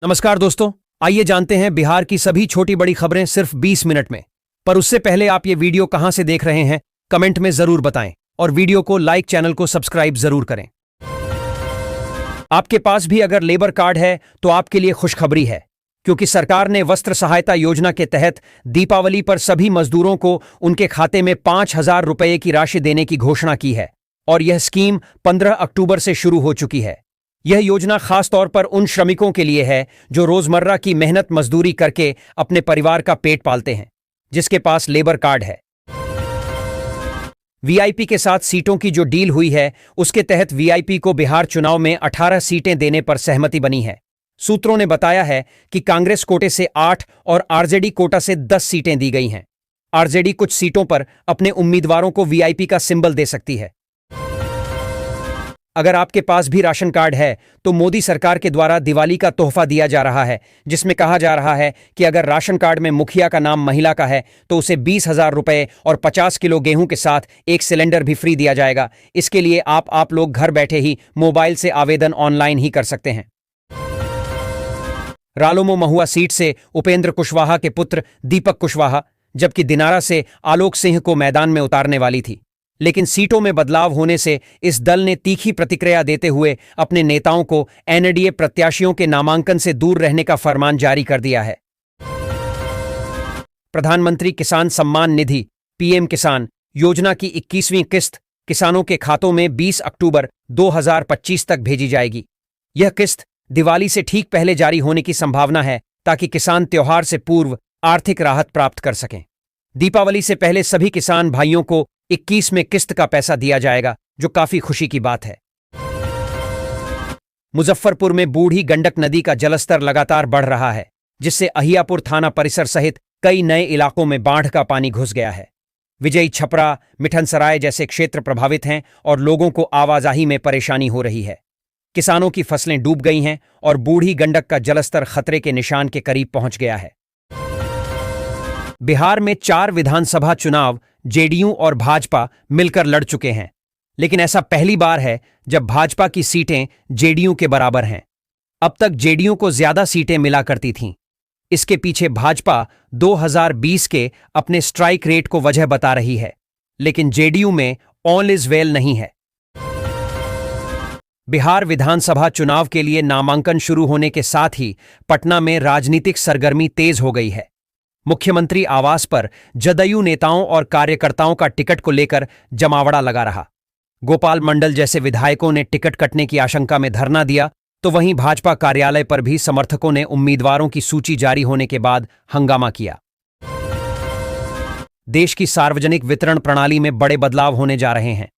नमस्कार दोस्तों, आइए जानते हैं बिहार की सभी छोटी बड़ी खबरें सिर्फ 20 मिनट में। पर उससे पहले आप ये वीडियो कहां से देख रहे हैं कमेंट में जरूर बताएं और वीडियो को लाइक, चैनल को सब्सक्राइब जरूर करें। आपके पास भी अगर लेबर कार्ड है तो आपके लिए खुशखबरी है, क्योंकि सरकार ने वस्त्र सहायता योजना के तहत दीपावली पर सभी मजदूरों को उनके खाते में 5,000 रुपये की राशि देने की घोषणा की है और यह स्कीम 15 अक्टूबर से शुरू हो चुकी है। यह योजना खास तौर पर उन श्रमिकों के लिए है जो रोजमर्रा की मेहनत मजदूरी करके अपने परिवार का पेट पालते हैं, जिसके पास लेबर कार्ड है। वीआईपी के साथ सीटों की जो डील हुई है उसके तहत वीआईपी को बिहार चुनाव में 18 सीटें देने पर सहमति बनी है। सूत्रों ने बताया है कि कांग्रेस कोटे से 8 और आरजेडी कोटा से 10 सीटें दी गई हैं। आरजेडी कुछ सीटों पर अपने उम्मीदवारों को वीआईपी का सिंबल दे सकती है। अगर आपके पास भी राशन कार्ड है तो मोदी सरकार के द्वारा दिवाली का तोहफा दिया जा रहा है, जिसमें कहा जा रहा है कि अगर राशन कार्ड में मुखिया का नाम महिला का है तो उसे 20,000 रुपये और 50 किलो गेहूं के साथ एक सिलेंडर भी फ्री दिया जाएगा। इसके लिए आप लोग घर बैठे ही मोबाइल से आवेदन ऑनलाइन ही कर सकते हैं। रालोमो महुआ सीट से उपेंद्र कुशवाहा के पुत्र दीपक कुशवाहा, जबकि दिनारा से आलोक सिंह को मैदान में उतारने वाली थी, लेकिन सीटों में बदलाव होने से इस दल ने तीखी प्रतिक्रिया देते हुए अपने नेताओं को एनडीए प्रत्याशियों के नामांकन से दूर रहने का फरमान जारी कर दिया है। प्रधानमंत्री किसान सम्मान निधि पीएम किसान योजना की 21वीं किस्त किसानों के खातों में 20 अक्टूबर 2025 तक भेजी जाएगी। यह किस्त दिवाली से ठीक पहले जारी होने की संभावना है, ताकि किसान त्योहार से पूर्व आर्थिक राहत प्राप्त कर सकें। दीपावली से पहले सभी किसान भाइयों को 21वें किस्त का पैसा दिया जाएगा, जो काफी खुशी की बात है। मुजफ्फरपुर में बूढ़ी गंडक नदी का जलस्तर लगातार बढ़ रहा है, जिससे अहियापुर थाना परिसर सहित कई नए इलाकों में बाढ़ का पानी घुस गया है। विजयी, छपरा, मिठनसराय जैसे क्षेत्र प्रभावित हैं और लोगों को आवाजाही में परेशानी हो रही है। किसानों की फसलें डूब गई हैं और बूढ़ी गंडक का जलस्तर खतरे के निशान के करीब पहुंच गया है। बिहार में 4 विधानसभा चुनाव जेडीयू और भाजपा मिलकर लड़ चुके हैं, लेकिन ऐसा पहली बार है जब भाजपा की सीटें जेडीयू के बराबर हैं। अब तक जेडीयू को ज्यादा सीटें मिला करती थीं। इसके पीछे भाजपा 2020 के अपने स्ट्राइक रेट को वजह बता रही है, लेकिन जेडीयू में ऑल इज वेल नहीं है। बिहार विधानसभा चुनाव के लिए नामांकन शुरू होने के साथ ही पटना में राजनीतिक सरगर्मी तेज हो गई है। मुख्यमंत्री आवास पर जदयू नेताओं और कार्यकर्ताओं का टिकट को लेकर जमावड़ा लगा रहा। गोपाल मंडल जैसे विधायकों ने टिकट कटने की आशंका में धरना दिया, तो वहीं भाजपा कार्यालय पर भी समर्थकों ने उम्मीदवारों की सूची जारी होने के बाद हंगामा किया। देश की सार्वजनिक वितरण प्रणाली में बड़े बदलाव होने जा रहे हैं।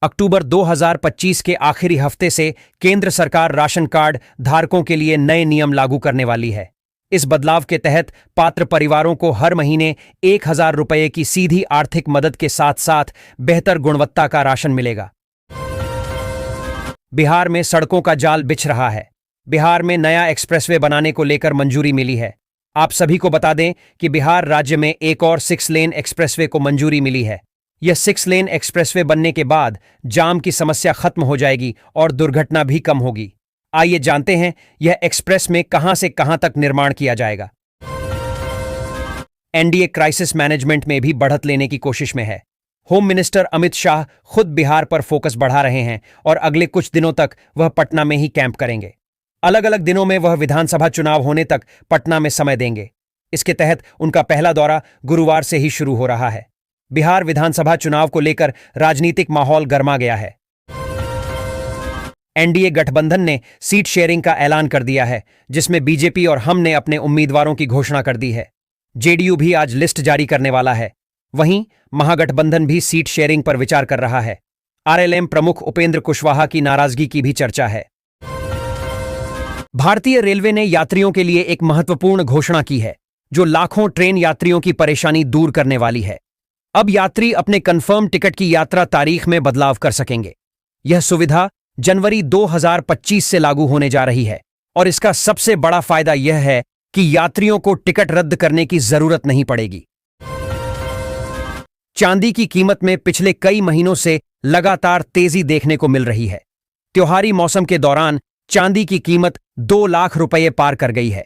अक्टूबर 2025 के आखिरी हफ्ते से केंद्र सरकार राशन कार्ड धारकों के लिए नए नियम लागू करने वाली है। इस बदलाव के तहत पात्र परिवारों को हर महीने 1,000 रुपये की सीधी आर्थिक मदद के साथ साथ बेहतर गुणवत्ता का राशन मिलेगा। बिहार में सड़कों का जाल बिछ रहा है। बिहार में नया एक्सप्रेसवे बनाने को लेकर मंजूरी मिली है। आप सभी को बता दें कि बिहार राज्य में एक और 6 लेन एक्सप्रेसवे को मंजूरी मिली है। यह 6 लेन एक्सप्रेसवे बनने के बाद जाम की समस्या खत्म हो जाएगी और दुर्घटना भी कम होगी। आइए जानते हैं यह एक्सप्रेस में कहां से कहां तक निर्माण किया जाएगा। एनडीए क्राइसिस मैनेजमेंट में भी बढ़त लेने की कोशिश में है। होम मिनिस्टर अमित शाह खुद बिहार पर फोकस बढ़ा रहे हैं और अगले कुछ दिनों तक वह पटना में ही कैंप करेंगे। अलग अलग दिनों में वह विधानसभा चुनाव होने तक पटना में समय देंगे। इसके तहत उनका पहला दौरा गुरुवार से ही शुरू हो रहा है। बिहार विधानसभा चुनाव को लेकर राजनीतिक माहौल गर्मा गया है। एनडीए गठबंधन ने सीट शेयरिंग का ऐलान कर दिया है, जिसमें बीजेपी और हम ने अपने उम्मीदवारों की घोषणा कर दी है। जेडीयू भी आज लिस्ट जारी करने वाला है। वहीं महागठबंधन भी सीट शेयरिंग पर विचार कर रहा है। आरएलएम प्रमुख उपेंद्र कुशवाहा की नाराजगी की भी चर्चा है। भारतीय रेलवे ने यात्रियों के लिए एक महत्वपूर्ण घोषणा की है, जो लाखों ट्रेन यात्रियों की परेशानी दूर करने वाली है। अब यात्री अपने कंफर्म टिकट की यात्रा तारीख में बदलाव कर सकेंगे। यह सुविधा जनवरी 2025 से लागू होने जा रही है और इसका सबसे बड़ा फायदा यह है कि यात्रियों को टिकट रद्द करने की जरूरत नहीं पड़ेगी। चांदी की कीमत में पिछले कई महीनों से लगातार तेजी देखने को मिल रही है। त्योहारी मौसम के दौरान चांदी की कीमत 2 लाख रुपये पार कर गई है।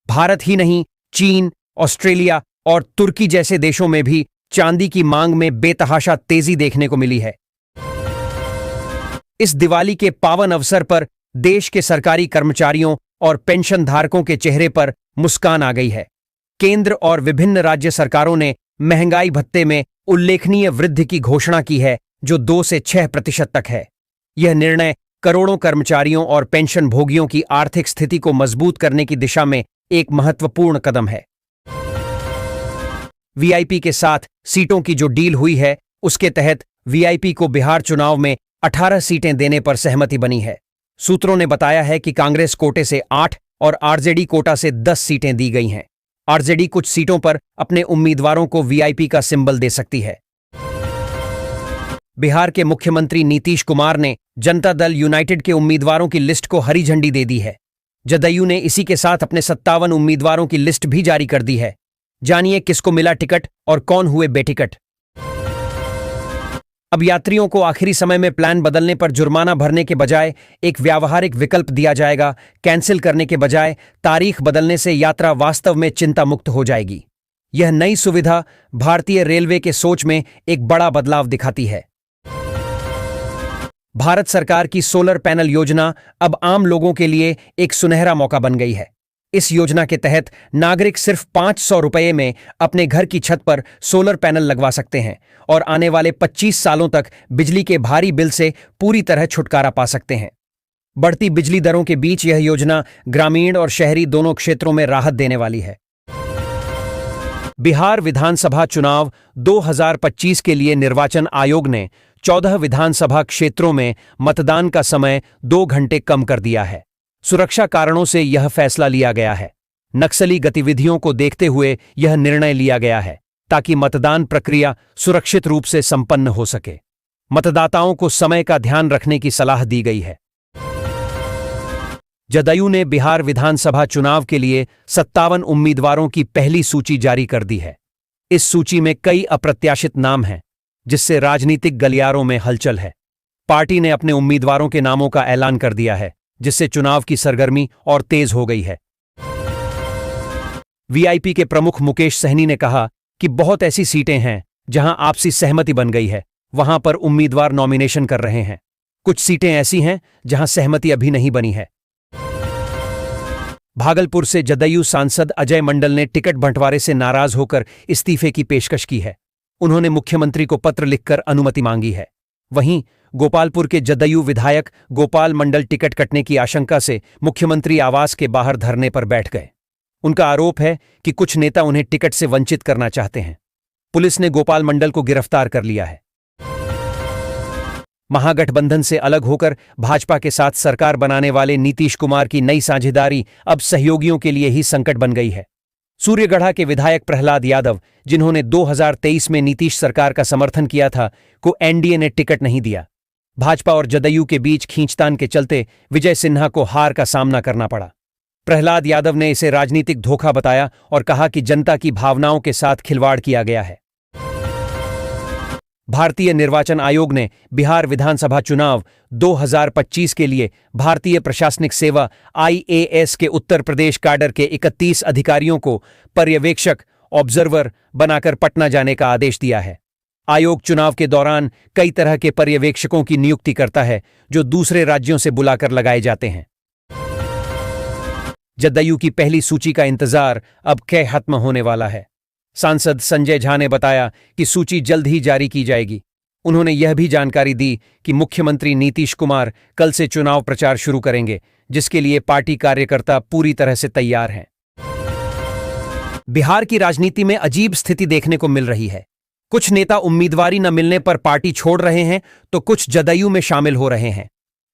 भारत ही नहीं, चीन, ऑस्ट्रेलिया और तुर्की जैसे देशों में भी चांदी की मांग में बेतहाशा तेजी देखने को मिली है। इस दिवाली के पावन अवसर पर देश के सरकारी कर्मचारियों और पेंशन धारकों के चेहरे पर मुस्कान आ गई है। केंद्र और विभिन्न राज्य सरकारों ने महंगाई भत्ते में उल्लेखनीय वृद्धि की घोषणा की है, जो 2 से 6% तक है। यह निर्णय करोड़ों कर्मचारियों और पेंशन भोगियों की आर्थिक स्थिति को मजबूत करने की दिशा में एक महत्वपूर्ण कदम है। वीआईपी के साथ सीटों की जो डील हुई है, उसके तहत वीआईपी को बिहार चुनाव में 18 सीटें देने पर सहमति बनी है। सूत्रों ने बताया है कि कांग्रेस कोटे से 8 और आरजेडी कोटा से 10 सीटें दी गई हैं। आरजेडी कुछ सीटों पर अपने उम्मीदवारों को वीआईपी का सिंबल दे सकती है। बिहार के मुख्यमंत्री नीतीश कुमार ने जनता दल यूनाइटेड के उम्मीदवारों की लिस्ट को हरी झंडी दे दी है। जदयू ने इसी के साथ अपने 57 उम्मीदवारों की लिस्ट भी जारी कर दी है। जानिए किसको मिला टिकट और कौन हुए बेटिकट। अब यात्रियों को आखिरी समय में प्लान बदलने पर जुर्माना भरने के बजाय एक व्यावहारिक विकल्प दिया जाएगा। कैंसिल करने के बजाय तारीख बदलने से यात्रा वास्तव में चिंता मुक्त हो जाएगी। यह नई सुविधा भारतीय रेलवे के सोच में एक बड़ा बदलाव दिखाती है। भारत सरकार की सोलर पैनल योजना अब आम लोगों के लिए एक सुनहरा मौका बन गई है। इस योजना के तहत नागरिक सिर्फ 500 रुपये में अपने घर की छत पर सोलर पैनल लगवा सकते हैं और आने वाले 25 सालों तक बिजली के भारी बिल से पूरी तरह छुटकारा पा सकते हैं। बढ़ती बिजली दरों के बीच यह योजना ग्रामीण और शहरी दोनों क्षेत्रों में राहत देने वाली है। बिहार विधानसभा चुनाव 2025 के लिए निर्वाचन आयोग ने 14 विधानसभा क्षेत्रों में मतदान का समय 2 घंटे कम कर दिया है। सुरक्षा कारणों से यह फैसला लिया गया है। नक्सली गतिविधियों को देखते हुए यह निर्णय लिया गया है, ताकि मतदान प्रक्रिया सुरक्षित रूप से संपन्न हो सके। मतदाताओं को समय का ध्यान रखने की सलाह दी गई है। जदयू ने बिहार विधानसभा चुनाव के लिए 57 उम्मीदवारों की पहली सूची जारी कर दी है। इस सूची में कई अप्रत्याशित नाम हैं, जिससे राजनीतिक गलियारों में हलचल है। पार्टी ने अपने उम्मीदवारों के नामों का ऐलान कर दिया है, जिससे चुनाव की सरगर्मी और तेज हो गई है। वीआईपी के प्रमुख मुकेश सहनी ने कहा कि बहुत ऐसी सीटें हैं जहां आपसी सहमति बन गई है, वहां पर उम्मीदवार नॉमिनेशन कर रहे हैं। कुछ सीटें ऐसी हैं जहां सहमति अभी नहीं बनी है। भागलपुर से जदयू सांसद अजय मंडल ने टिकट बंटवारे से नाराज होकर इस्तीफे की पेशकश की है। उन्होंने मुख्यमंत्री को पत्र लिखकर अनुमति मांगी है। वहीं गोपालपुर के जदयू विधायक गोपाल मंडल टिकट कटने की आशंका से मुख्यमंत्री आवास के बाहर धरने पर बैठ गए। उनका आरोप है कि कुछ नेता उन्हें टिकट से वंचित करना चाहते हैं। पुलिस ने गोपाल मंडल को गिरफ्तार कर लिया है। महागठबंधन से अलग होकर भाजपा के साथ सरकार बनाने वाले नीतीश कुमार की नई साझेदारी अब सहयोगियों के लिए ही संकट बन गई है। सूर्यगढ़ा के विधायक प्रहलाद यादव, जिन्होंने 2023 में नीतीश सरकार का समर्थन किया था, को एनडीए ने टिकट नहीं दिया। भाजपा और जदयू के बीच खींचतान के चलते विजय सिन्हा को हार का सामना करना पड़ा। प्रहलाद यादव ने इसे राजनीतिक धोखा बताया और कहा कि जनता की भावनाओं के साथ खिलवाड़ किया गया है। भारतीय निर्वाचन आयोग ने बिहार विधानसभा चुनाव 2025 के लिए भारतीय प्रशासनिक सेवा आईएएस के उत्तर प्रदेश कैडर के 31 अधिकारियों को पर्यवेक्षक ऑब्जर्वर बनाकर पटना जाने का आदेश दिया है। आयोग चुनाव के दौरान कई तरह के पर्यवेक्षकों की नियुक्ति करता है, जो दूसरे राज्यों से बुलाकर लगाए जाते हैं। जदयू की पहली सूची का इंतजार अब खत्म होने वाला है। सांसद संजय झा ने बताया कि सूची जल्द ही जारी की जाएगी। उन्होंने यह भी जानकारी दी कि मुख्यमंत्री नीतीश कुमार कल से चुनाव प्रचार शुरू करेंगे, जिसके लिए पार्टी कार्यकर्ता पूरी तरह से तैयार हैं। बिहार की राजनीति में अजीब स्थिति देखने को मिल रही है। कुछ नेता उम्मीदवारी न मिलने पर पार्टी छोड़ रहे हैं, तो कुछ जदयू में शामिल हो रहे हैं।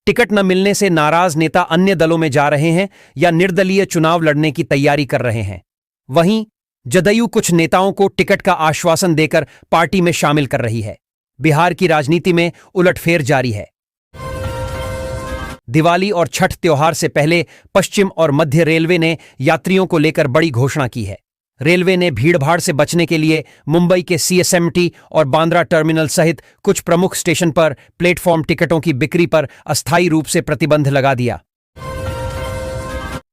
टिकट न मिलने से नाराज नेता अन्य दलों में जा रहे हैं या निर्दलीय चुनाव लड़ने की तैयारी कर रहे हैं। वहीं जदयू कुछ नेताओं को टिकट का आश्वासन देकर पार्टी में शामिल कर रही है। बिहार की राजनीति में उलटफेर जारी है। दिवाली और छठ त्योहार से पहले पश्चिम और मध्य रेलवे ने यात्रियों को लेकर बड़ी घोषणा की है। रेलवे ने भीड़भाड़ से बचने के लिए मुंबई के सीएसएमटी और बांद्रा टर्मिनल सहित कुछ प्रमुख स्टेशन पर प्लेटफॉर्म टिकटों की बिक्री पर अस्थायी रूप से प्रतिबंध लगा दिया।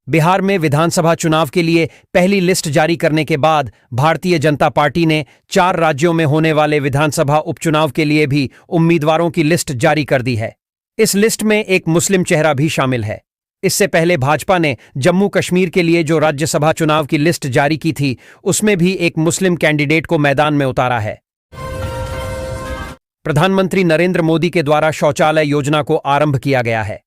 बिहार में विधानसभा चुनाव के लिए पहली लिस्ट जारी करने के बाद भारतीय जनता पार्टी ने 4 राज्यों में होने वाले विधानसभा उपचुनाव के लिए भी उम्मीदवारों की लिस्ट जारी कर दी है। इस लिस्ट में एक मुस्लिम चेहरा भी शामिल है। इससे पहले भाजपा ने जम्मू कश्मीर के लिए जो राज्यसभा चुनाव की लिस्ट जारी की थी, उसमें भी एक मुस्लिम कैंडिडेट को मैदान में उतारा है। प्रधानमंत्री नरेंद्र मोदी के द्वारा शौचालय योजना को आरंभ किया गया है।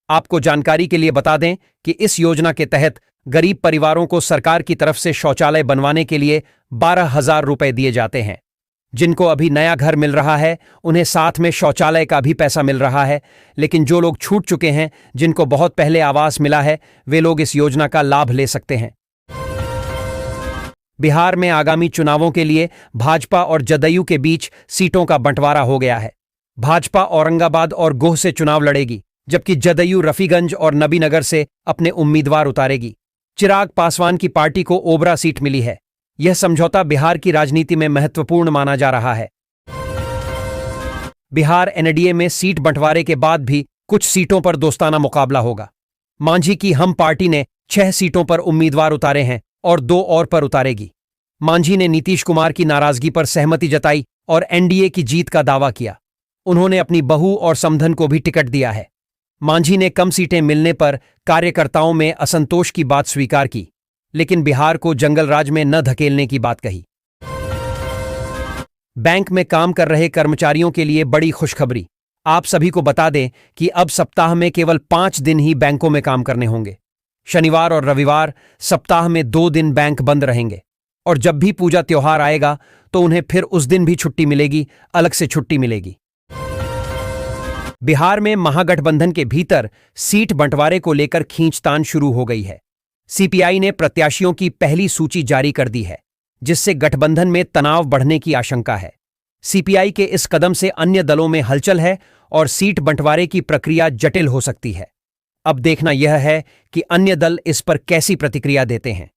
आपको जानकारी के लिए बता दें कि इस योजना के तहत गरीब परिवारों को सरकार की तरफ से शौचालय बनवाने के लिए 12,000 रुपए दिए जाते हैं। जिनको अभी नया घर मिल रहा है, उन्हें साथ में शौचालय का भी पैसा मिल रहा है, लेकिन जो लोग छूट चुके हैं, जिनको बहुत पहले आवास मिला है, वे लोग इस योजना का लाभ ले सकते हैं। बिहार में आगामी चुनावों के लिए भाजपा और जदयू के बीच सीटों का बंटवारा हो गया है। भाजपा औरंगाबाद और गोह से चुनाव लड़ेगी, जबकि जदयू रफीगंज और नबीनगर से अपने उम्मीदवार उतारेगी। चिराग पासवान की पार्टी को ओबरा सीट मिली है। यह समझौता बिहार की राजनीति में महत्वपूर्ण माना जा रहा है। बिहार एनडीए में सीट बंटवारे के बाद भी कुछ सीटों पर दोस्ताना मुकाबला होगा। मांझी की हम पार्टी ने 6 सीटों पर उम्मीदवार उतारे हैं और 2 और पर उतारेगी। मांझी ने नीतीश कुमार की नाराजगी पर सहमति जताई और एनडीए की जीत का दावा किया। उन्होंने अपनी बहू और समधन को भी टिकट दिया है। मांझी ने कम सीटें मिलने पर कार्यकर्ताओं में असंतोष की बात स्वीकार की, लेकिन बिहार को जंगल राज में न धकेलने की बात कही। बैंक में काम कर रहे कर्मचारियों के लिए बड़ी खुशखबरी। आप सभी को बता दें कि अब सप्ताह में केवल 5 दिन ही बैंकों में काम करने होंगे। शनिवार और रविवार सप्ताह में 2 दिन बैंक बंद रहेंगे, और जब भी पूजा त्योहार आएगा तो उन्हें फिर उस दिन भी छुट्टी मिलेगी, अलग से छुट्टी मिलेगी। बिहार में महागठबंधन के भीतर सीट बंटवारे को लेकर खींचतान शुरू हो गई है। सीपीआई ने प्रत्याशियों की पहली सूची जारी कर दी है, जिससे गठबंधन में तनाव बढ़ने की आशंका है। सीपीआई के इस कदम से अन्य दलों में हलचल है और सीट बंटवारे की प्रक्रिया जटिल हो सकती है। अब देखना यह है कि अन्य दल इस पर कैसी प्रतिक्रिया देते हैं।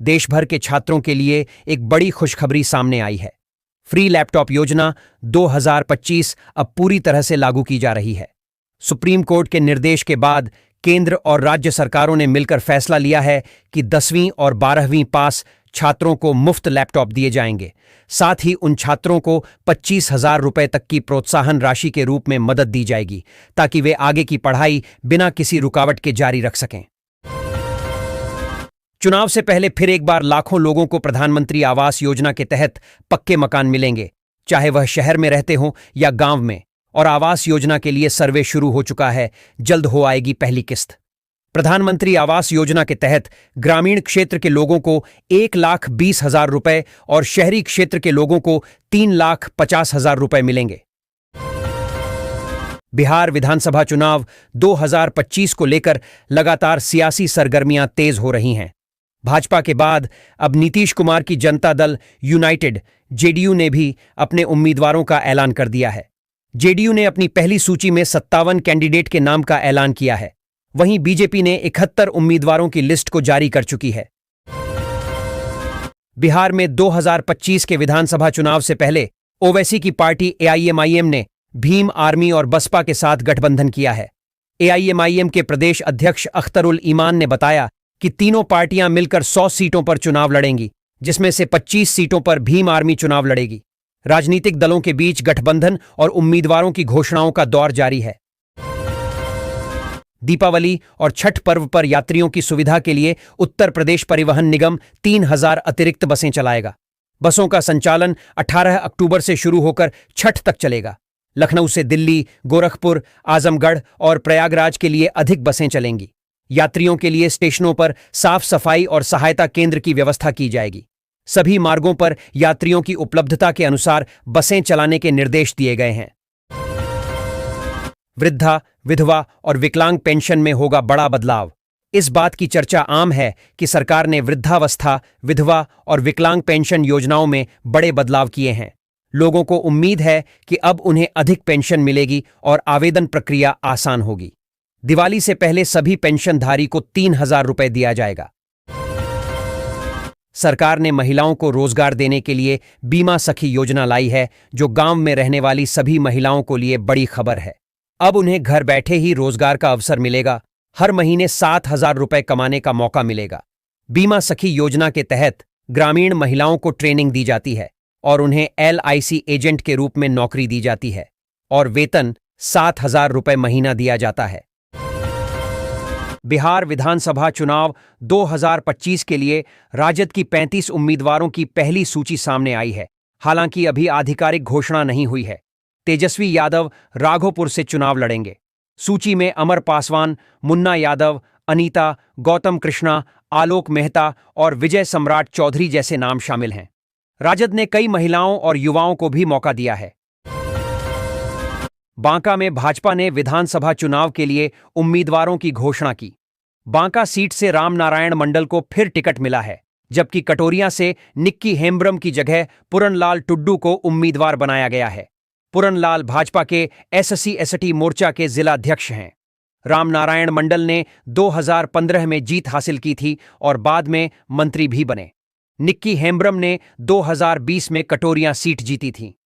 देश भर के छात्रों के लिए एक बड़ी खुशखबरी सामने आई है। फ्री लैपटॉप योजना 2025 अब पूरी तरह से लागू की जा रही है। सुप्रीम कोर्ट के निर्देश के बाद केंद्र और राज्य सरकारों ने मिलकर फैसला लिया है कि 10वीं और 12वीं पास छात्रों को मुफ्त लैपटॉप दिए जाएंगे। साथ ही उन छात्रों को 25,000 रुपए तक की प्रोत्साहन राशि के रूप में मदद दी जाएगी, ताकि वे आगे की पढ़ाई बिना किसी रुकावट के जारी रख सकें। चुनाव से पहले फिर एक बार लाखों लोगों को प्रधानमंत्री आवास योजना के तहत पक्के मकान मिलेंगे, चाहे वह शहर में रहते हों या गांव में। और आवास योजना के लिए सर्वे शुरू हो चुका है, जल्द हो आएगी पहली किस्त। प्रधानमंत्री आवास योजना के तहत ग्रामीण क्षेत्र के लोगों को 1,20,000 रुपए और शहरी क्षेत्र के लोगों को 3,50,000 रुपए मिलेंगे। बिहार विधानसभा चुनाव 2025 को लेकर लगातार सियासी सरगर्मियां तेज हो रही हैं। भाजपा के बाद अब नीतीश कुमार की जनता दल यूनाइटेड जेडीयू ने भी अपने उम्मीदवारों का ऐलान कर दिया है। जेडीयू ने अपनी पहली सूची में 57 कैंडिडेट के नाम का ऐलान किया है। वहीं बीजेपी ने 71 उम्मीदवारों की लिस्ट को जारी कर चुकी है। बिहार में 2025 के विधानसभा चुनाव से पहले ओवैसी की पार्टी एआईएमआईएम ने भीम आर्मी और बसपा के साथ गठबंधन किया है। एआईएमआईएम के प्रदेश अध्यक्ष अख्तरुल ईमान ने बताया कि तीनों पार्टियां मिलकर 100 सीटों पर चुनाव लड़ेंगी, जिसमें से 25 सीटों पर भीम आर्मी चुनाव लड़ेगी। राजनीतिक दलों के बीच गठबंधन और उम्मीदवारों की घोषणाओं का दौर जारी है। दीपावली और छठ पर्व पर यात्रियों की सुविधा के लिए उत्तर प्रदेश परिवहन निगम 3,000 अतिरिक्त बसें चलाएगा। बसों का संचालन 18 अक्टूबर से शुरू होकर छठ तक चलेगा। लखनऊ से दिल्ली, गोरखपुर, आजमगढ़ और प्रयागराज के लिए अधिक बसें चलेंगी। यात्रियों के लिए स्टेशनों पर साफ सफाई और सहायता केंद्र की व्यवस्था की जाएगी। सभी मार्गों पर यात्रियों की उपलब्धता के अनुसार बसें चलाने के निर्देश दिए गए हैं। वृद्धा, विधवा और विकलांग पेंशन में होगा बड़ा बदलाव। इस बात की चर्चा आम है कि सरकार ने वृद्धावस्था, विधवा और विकलांग पेंशन योजनाओं में बड़े बदलाव किए हैं। लोगों को उम्मीद है कि अब उन्हें अधिक पेंशन मिलेगी और आवेदन प्रक्रिया आसान होगी। दिवाली से पहले सभी पेंशनधारी को 3,000 रुपए दिया जाएगा। सरकार ने महिलाओं को रोजगार देने के लिए बीमा सखी योजना लाई है, जो गांव में रहने वाली सभी महिलाओं को लिए बड़ी खबर है। अब उन्हें घर बैठे ही रोजगार का अवसर मिलेगा हर महीने 7,000 रुपए कमाने का मौका मिलेगा। बीमा सखी योजना के तहत ग्रामीण महिलाओं को ट्रेनिंग दी जाती है और उन्हें LIC एजेंट के रूप में नौकरी दी जाती है और वेतन 7,000 रुपए महीना दिया जाता है। बिहार विधानसभा चुनाव 2025 के लिए राजद की 35 उम्मीदवारों की पहली सूची सामने आई है। हालांकि अभी आधिकारिक घोषणा नहीं हुई है। तेजस्वी यादव राघोपुर से चुनाव लड़ेंगे। सूची में अमर पासवान, मुन्ना यादव, अनीता, गौतम कृष्णा, आलोक मेहता और विजय सम्राट चौधरी जैसे नाम शामिल हैं। राजद ने कई महिलाओं और युवाओं को भी मौका दिया है। बांका में भाजपा ने विधानसभा चुनाव के लिए उम्मीदवारों की घोषणा की। बांका सीट से रामनारायण मंडल को फिर टिकट मिला है, जबकि कटोरिया से निक्की हेम्ब्रम की जगह पूरनलाल टुड्डू को उम्मीदवार बनाया गया है। पूरनलाल भाजपा के SC/ST मोर्चा के जिलाध्यक्ष हैं। रामनारायण मंडल ने 2015 में जीत हासिल की थी और बाद में मंत्री भी बने। निक्की हेम्ब्रम ने 2020 में कटोरिया सीट जीती थी।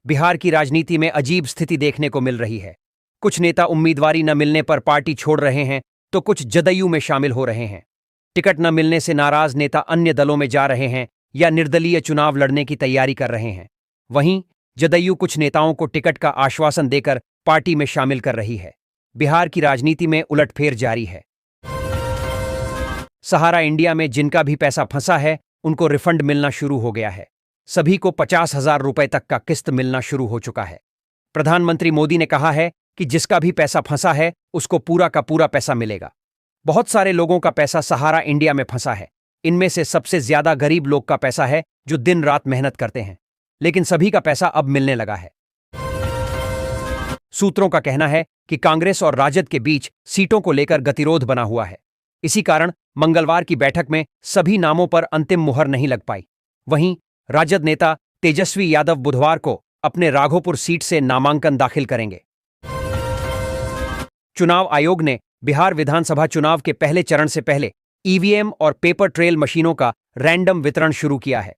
बिहार की राजनीति में अजीब स्थिति देखने को मिल रही है। कुछ नेता उम्मीदवारी न मिलने पर पार्टी छोड़ रहे हैं तो कुछ जदयू में शामिल हो रहे हैं। टिकट न मिलने से नाराज नेता अन्य दलों में जा रहे हैं या निर्दलीय चुनाव लड़ने की तैयारी कर रहे हैं। वहीं जदयू कुछ नेताओं को टिकट का आश्वासन देकर पार्टी में शामिल कर रही है। बिहार की राजनीति में उलटफेर जारी है। सहारा इंडिया में जिनका भी पैसा फंसा है उनको रिफंड मिलना शुरू हो गया है। सभी को 50,000 रुपए तक का किस्त मिलना शुरू हो चुका है। प्रधानमंत्री मोदी ने कहा है कि जिसका भी पैसा फंसा है उसको पूरा का पूरा पैसा मिलेगा। बहुत सारे लोगों का पैसा सहारा इंडिया में फंसा है। इनमें से सबसे ज्यादा गरीब लोग का पैसा है जो दिन रात मेहनत करते हैं, लेकिन सभी का पैसा अब मिलने लगा है। सूत्रों का कहना है कि कांग्रेस और राजद के बीच सीटों को लेकर गतिरोध बना हुआ है। इसी कारण मंगलवार की बैठक में सभी नामों पर अंतिम मुहर नहीं लग पाई। वहीं राजद नेता तेजस्वी यादव बुधवार को अपने राघोपुर सीट से नामांकन दाखिल करेंगे। चुनाव आयोग ने बिहार विधानसभा चुनाव के पहले चरण से पहले EVM और पेपर ट्रेल मशीनों का रैंडम वितरण शुरू किया है।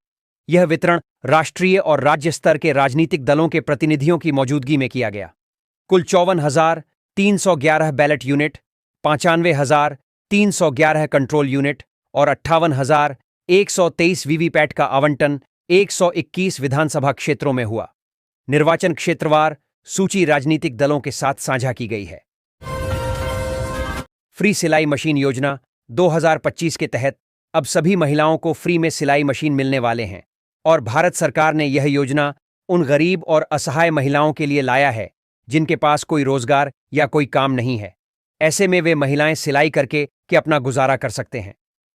यह वितरण राष्ट्रीय और राज्य स्तर के राजनीतिक दलों के प्रतिनिधियों की मौजूदगी में किया गया। कुल 54,311 बैलेट यूनिट, 95,311 कंट्रोल यूनिट और 58,123 वीवीपैट का आवंटन 121 विधानसभा क्षेत्रों में हुआ। निर्वाचन क्षेत्रवार सूची राजनीतिक दलों के साथ साझा की गई है। फ्री सिलाई मशीन योजना 2025 के तहत अब सभी महिलाओं को फ्री में सिलाई मशीन मिलने वाले हैं और भारत सरकार ने यह योजना उन गरीब और असहाय महिलाओं के लिए लाया है जिनके पास कोई रोजगार या कोई काम नहीं है। ऐसे में वे महिलाएं सिलाई करके अपना गुजारा कर सकते हैं।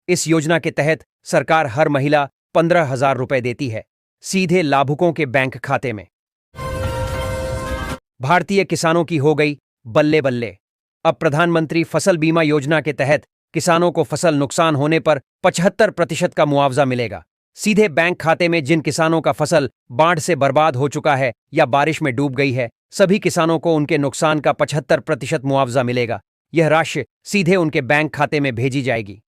इस योजना के तहत सरकार हर महिला 15,000 रुपए देती है, सीधे लाभुकों के बैंक खाते में। भारतीय किसानों की हो गई बल्ले बल्ले। अब प्रधानमंत्री फसल बीमा योजना के तहत किसानों को फसल नुकसान होने पर 75% का मुआवजा मिलेगा, सीधे बैंक खाते में। जिन किसानों का फसल बाढ़ से बर्बाद हो चुका है या बारिश में डूब गई है, सभी किसानों को उनके नुकसान का 75% मुआवजा मिलेगा। यह राशि सीधे उनके बैंक खाते में भेजी जाएगी।